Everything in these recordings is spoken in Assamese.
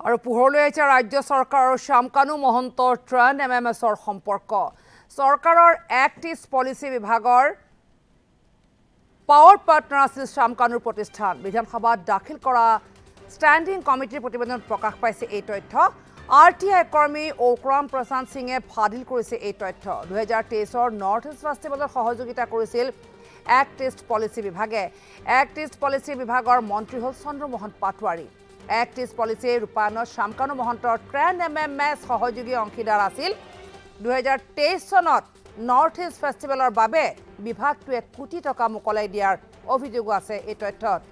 আৰু পোহৰলৈ আহিছে ৰাজ্য চৰকাৰ আৰু শ্যামকানু মহন্তৰ ট্ৰেন MMSৰ সম্পৰ্ক চৰকাৰৰ এক্ট ইষ্ট পলিচি বিভাগৰ পাৱাৰ পাৰ্টনাৰ আছিল শ্যামকানুৰ প্ৰতিষ্ঠান বিধানসভাত দাখিল কৰা ষ্টেণ্ডিং কমিটিৰ প্ৰতিবেদনত প্ৰকাশ পাইছে এই তথ্য RTI কৰ্মী ওকৰাম প্ৰশান্ত সিঙে ফাদিল কৰিছে এই তথ্য 2023ৰ নৰ্থ ইষ্ট ফেষ্টিভেলত সহযোগিতা কৰিছিল এক্ট ইষ্ট পলিচি বিভাগে এক্ট ইষ্ট পলিচি বিভাগৰ মন্ত্ৰী হল Chandramohan Patowary act east policy ৰূপায়ণত শ্যামকানু মহন্তৰ ট্ৰেন MMS সহযোগী অংশীদাৰ আছিল 2023 চনত নৰ্থ ইষ্ট ফেষ্টিভেলৰ বাবে বিভাগটোৱে কোটি টকা মোকলাই দিয়াৰ অভিযোগ আছে এই তথ্যত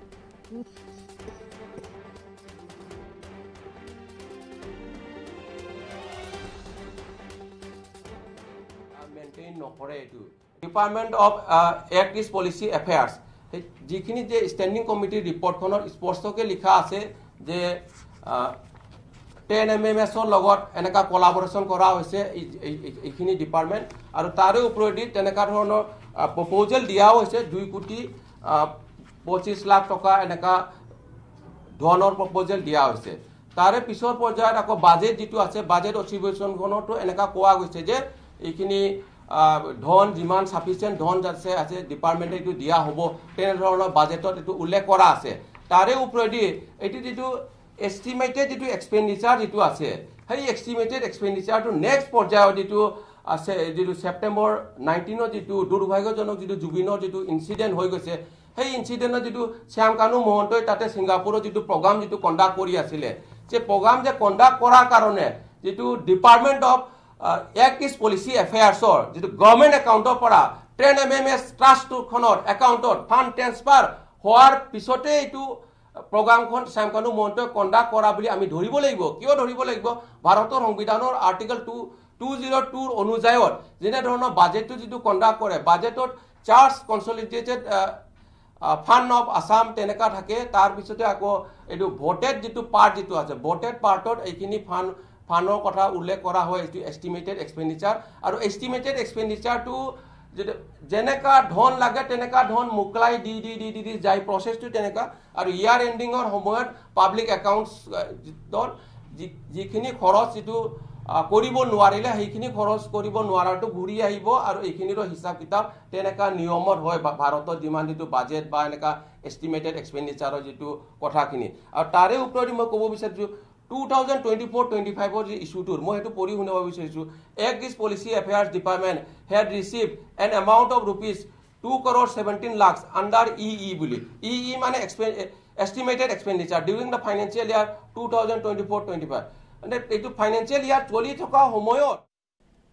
maintain nokore etu Department of Act East Policy Affairs jikhini je standing committee report khonor spostoke likha ase je 10 MMS or logot enaka collaboration kora hoise ekhini department aru tare uprodi tenaka dhonor proposal dia hoise 2 koti 25 lakh toka enaka dhonor proposal dia hoise tare pisor porjayat ako budget jitu ase budget achievement khonor to enaka koa hoise je এইখিনি ধন যিমান সাফিসিয়েন্ট ধন যাচ্ছে আছে ডিপার্টমেন্টে এটো দিয়া হবো তেনে ধৰণৰ বাজেটত এটো উল্লেখ কৰা আছে তাৰে ওপৰদি এটো যেটো এস্টিমেটেড যেটো এক্সপেন্ডিচাৰ যেটো আছে সেই এস্টিমেটেড এক্সপেন্ডিচাৰ টু নেক্সট পৰ্যায়ত যেটো আছে যেটো সেপ্টেম্বৰ 19 যেটো দুৰ্ভাগ্যজনক যেটো জুবিনৰ যেটো ইনসিডেন্ট হৈ গৈছে সেই ইনসিডেন্টত যেটো শ্যামকানু মহন্তই তাতে সিঙ্গাপুৰৰ যেটো প্ৰগ্ৰাম যেটো কণ্ডাক্ট কৰি আছিল যে প্ৰগ্ৰাম যে কণ্ডাক্ট কৰাৰ কাৰণে যেটো department of Act East Policy Affairs or the government account of para 10 MMS trust to khonor account fund transfer hoar pisote to program khon Shamkanu Monto conduct kora boli ami dhoribo lagibo kio dhoribo lagibo bharator সংবিধানৰ article 202 অনুযায়ত যেনে ধৰণৰ বাজেট যেটো conduct কৰে বাজেটত charge consolidated fund of Assam teneka থাকে তাৰ পিছতে আকৌ এটো voted যেটো part যেটো আছে voted partত এইখিনি ফানৰ কথা উল্লেখ কৰা হয় এটো এস্টিমেটেড এক্সপেন্ডিচাৰ আৰু এস্টিমেটেড এক্সপেন্ডিচাৰ টু জেনেকা ধন লাগে তেনেকা ধন মুকলাই দি যাই প্ৰসেসটো তেনেকা আৰু ইয়াৰ এন্ডিংৰ সময়ত পাব্লিক একাউন্টস দল যিখিনি খৰচ যেটো কৰিব নোৱাৰিলে সেইখিনি খৰচ কৰিব নোৱাৰাটো ঘূৰি আহিব আৰু এইখিনিৰ হিসাব কিতাপ তেনেকা নিয়মত হয় ভাৰতৰ যিমান যেটো বাজেট বা এনেকা এস্টিমেটেড এক্সপেন্ডিচাৰৰ যেটো কথাখিনি আৰু তাৰে ওপৰত মই ক'ব বিচাৰিছো 2024-25 or issue to Mohetu Pori Hunavisu, Act East Policy Affairs Department had received an amount of rupees 2 crore 17 lakhs under EE bully. EE money estimated expenditure during the financial year 2024-25. And the financial year 20 homoyot.